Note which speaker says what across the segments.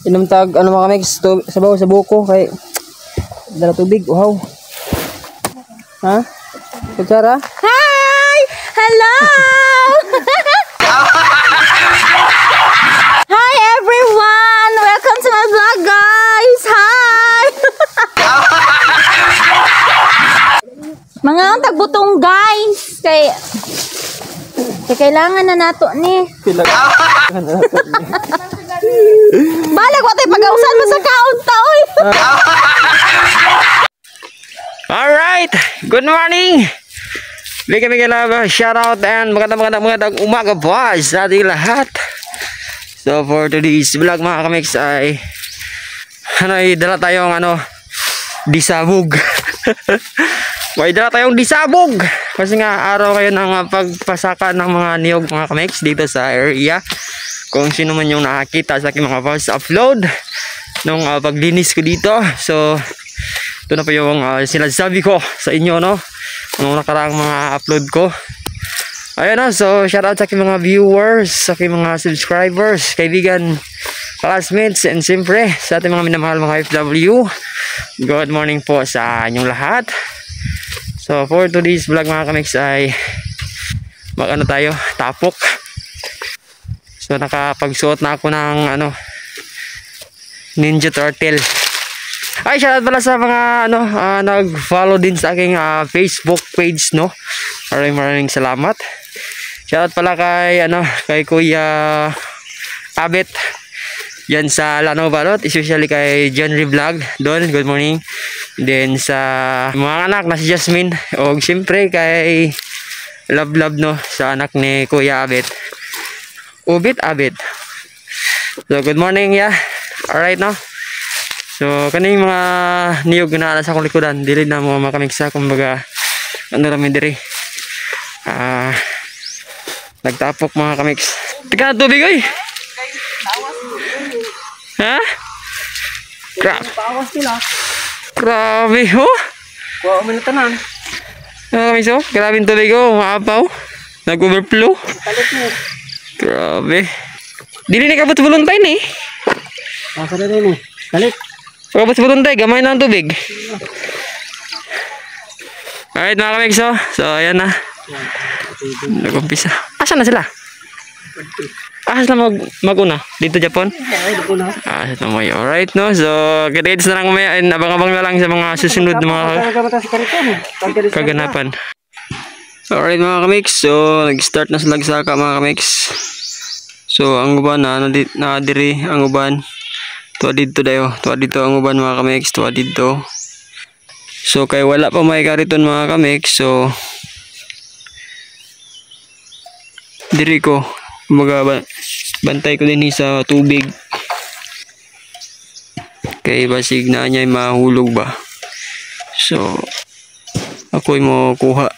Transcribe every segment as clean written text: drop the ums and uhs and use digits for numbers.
Speaker 1: Inom tag ano mga mix sabaw sa buko kay dala tubig. Wow. Ha? Kutsara?
Speaker 2: Hi! Hello! Hi everyone! Welcome to my vlog, guys! Hi! Mga ang tagbutong guys! Kay kailangan na nato ni. Balag ko tayo pag-ausan mo sa kaunta, oy!
Speaker 1: Alright! Good morning! Bigyan love, shout out and magandang umaga po sa ating lahat. So for today's vlog mga kamix ay dala tayong disabog. May dala tayong disabog kasi nga araw kayo ng pagpasaka ng mga niyog mga kamix dito sa area. Kung sino man yung nakakita sa aking mga post upload nung paglinis ko dito. So ito na po yung sinasabi ko sa inyo nung nakaraang mga upload ko. Ayun na, so shout out sa aking mga viewers, sa aking mga subscribers, kaibigan, classmates, and siyempre sa ating mga minamahal mga FW. Good morning po sa inyong lahat. So for today's vlog mga kamix ay tayo, tapok. So nakapagsuot na ako ng Ninja Turtle. Ay, shoutout pala sa mga nag-follow din sa aking Facebook page, no. Maraming salamat. Shoutout pala kay Kuya Abet yan sa Lanao Balot, especially kay John Vlog doon. Good morning. Then sa mga anak na si Jasmine o siyempre kay Love no sa anak ni Kuya Abet. Abet. So good morning Alright no. So kaning mga niyog na sa akong likudan dili na mo makamiksa kumbaga rami diri. Nagtapok mga kamix. Tika tubig oy. Ha?
Speaker 2: Pawas nila.
Speaker 1: Grabe ho.
Speaker 2: Wow, may tanan.
Speaker 1: Kamix oh, grabe tubig oh, maapaw. Nag-overflow.
Speaker 2: Kalit mo.
Speaker 1: Grabe. Dili ni kabot voluntine eh.
Speaker 2: Asa na rin eh. Kalit.
Speaker 1: Pagkabot voluntine, gamay na ang tubig. Alright mga kamix oh. So ayan na. Nag-umpisa. Asan na sila? Asa na mag-una? Dito Japan? Asa na mo. Alright no. So kita-kits na lang mamaya. Abang-abang na lang sa mga susunod na mga kaganapan. Alright mga kamix. So nag-start na sa lagsaka mga kamix. So ang uban na diri ang uban. Tuwa dito dayo. Tuwa dito ang uban mga kamix. Tuwa dito. So kay wala pa may kariton mga kamix. So diri ko bantay ko din sa tubig kay basig na niya mahulog ba. So ako'y mo kuha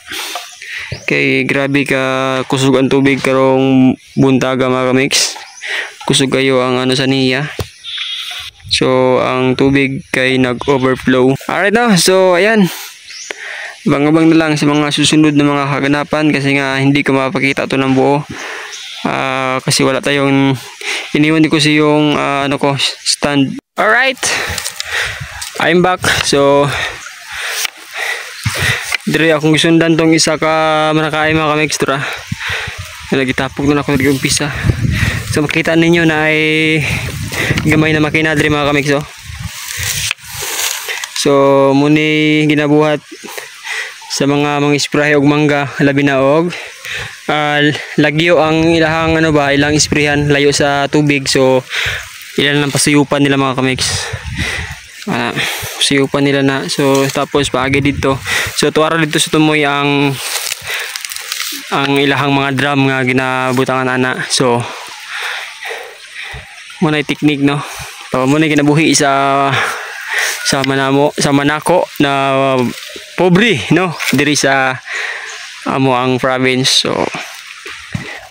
Speaker 1: kay grabe ka kusog ang tubig karong buntaga mga kamix. Kusog kayo ang sa niya. So ang tubig kay nag-overflow. Alright no. So ayan, abang-abang na lang sa mga susunod na mga kaganapan kasi nga hindi ko mapakita ito ng buo. Kasi wala tayong iniwan ko sa yung stand. Alright, I'm back. So dire akong gisundan tong isa ka manakaay mga kamextra. Nagitapog na ako nag-umpisa. So makita ninyo na ay gamay na makina dire mga kamexo. So muni ginabuhat sa mga sprahe og mangga labi na og lagyo ang ilahang ilang isprehan layo sa tubig. So ilan lang pasuyupan nila mga kamix. Pasuyupan nila na. So tapos paagi dito. So tuwara dito sa tumoy ang ilahang mga drum nga ginabutangan ana. So muna technique no. Muna ginabuhi sa manako na pobre no diri sa amo ang province. So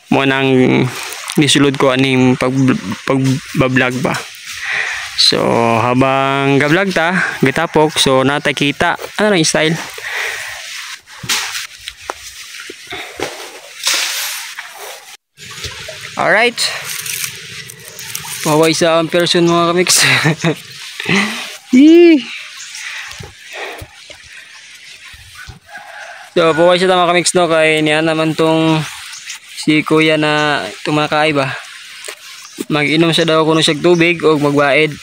Speaker 1: mo nang nisulod ko aning pagbablog ba. So habang gablog ta gitapok so natay kita lang style. Alright, Maway sa ang person mga kamiks. Yee. So paway siya mga kamiks no, kay niya naman tong si kuya na tumakay ba. Mag-inom siya daw kuno siya tubig o magbaid.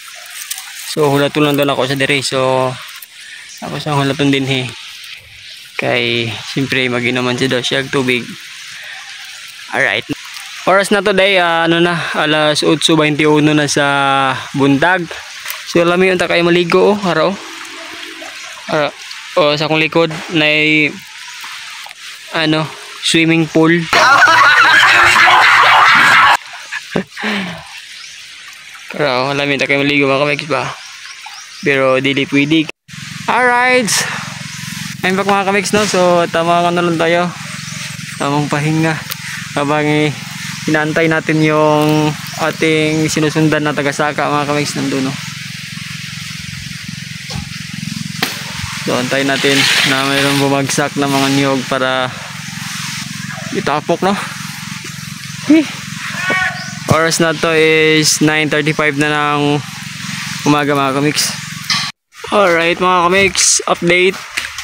Speaker 1: So hulaton lang doon ako sa dire. So ako sa hulaton din kay siyempre mag-inuman siya daw siya tubig. Alright. Oras na today, ano na, alas 8:21 na sa buntag. So lami unta kayo maligo araw. Sa akong likod na ano, swimming pool. Araw, lami unta kayo maligo mga kamiks ba. Pero dili pwede. Alright. I'm back mga kamiks no. So tama na lang tayo. Tamang pahinga habang inaantay natin yung ating sinusundan na taga-saka mga kamiks nandun no. So antayin natin na mayroong bumagsak na mga niyog para itapok no. Oras na to is 9:35 na ng umaga mga kamiks. Alright mga kamiks, update.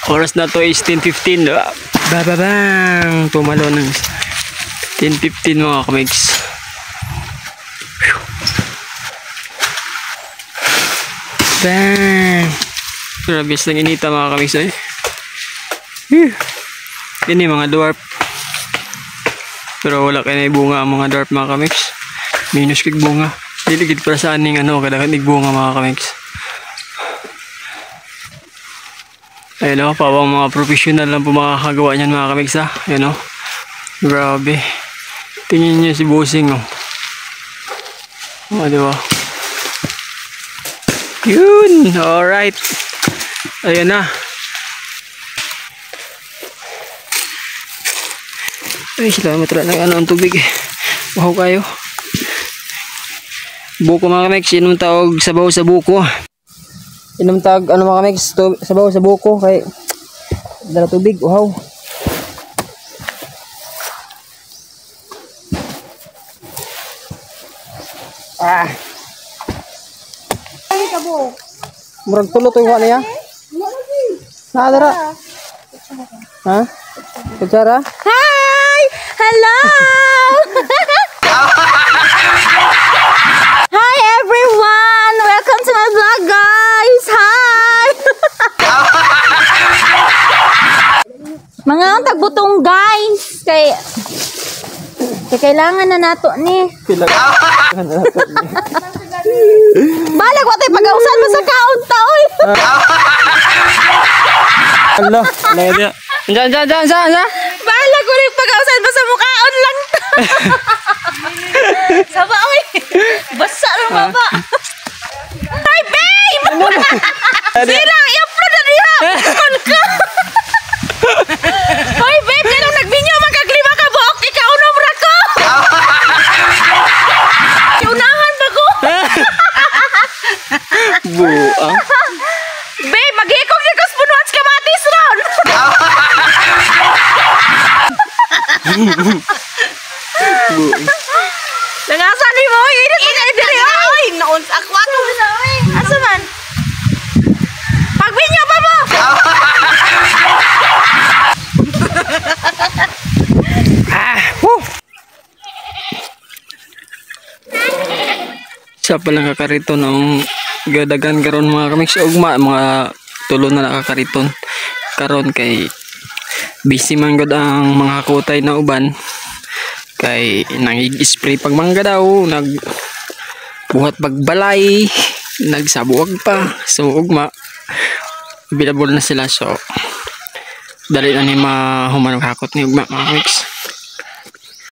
Speaker 1: Oras na to is 10:15. Bababang! Tumalo ng 10:15 mga kamiks. Bang! Grabe lang inita mga kamiks eh. Ini mga dwarf. Pero wala kayo na bunga ang mga dwarf mga kamiks. Minus kig bunga. Diligid para sa aning ano, kadagan bunga mga kamiks. Ayun o, pawang mga professional lang po makakagawa niyan mga kamiks ha. Ayun o. Grabe. Tingin niyo si Bossing o. O diba? Yun. Alright. Ayun na. Ay sila matala ng ano ang tubig eh. Wow kayo. Buko mga kamiks. Inom tawag sabaw sa buko. Inom tag ano mga kamiks, sabaw sa buko kay dala tubig. Wow.
Speaker 2: Ay kabo.
Speaker 1: Murag tulo to niya. Na dara. Ha? Kutsara?
Speaker 2: Hi! Hello! Hi everyone! Welcome to my vlog guys! Hi! Mga ang tagbutong guys! Kay kailangan na nato ni. Balag ko tayo pag-ausan mo sa kaon taoy!
Speaker 1: Allah, laya dia. Jangan.
Speaker 2: Balag ko rin pag-ausan mo sa mukhaon lang ta. Saba oy. Basa ng baba. Hi babe. Sila i-upload na niya. Kon ka. Hoy babe, kanang nagbinyo magkaglima ka buok ikaw numra ko. Unahan ba ko?
Speaker 1: Buang.
Speaker 2: Babe, maghikog ni kus punuan sa kamatis ron. Langasan ni mo, init diri oy, naon sa akwato na oy. Asa man? Pagbinyo pa mo.
Speaker 1: Sa palang kakariton ang gadagan karon mga kamiks ugma mga tulo na nakakariton karon kay busy man gud ang mga kutay na uban kay nangig-spray pag mangga daw nagbuhat pagbalay nagsabuag pa so ugma available na sila so dali na ni mahuman hakot ni ugma mga kamiks.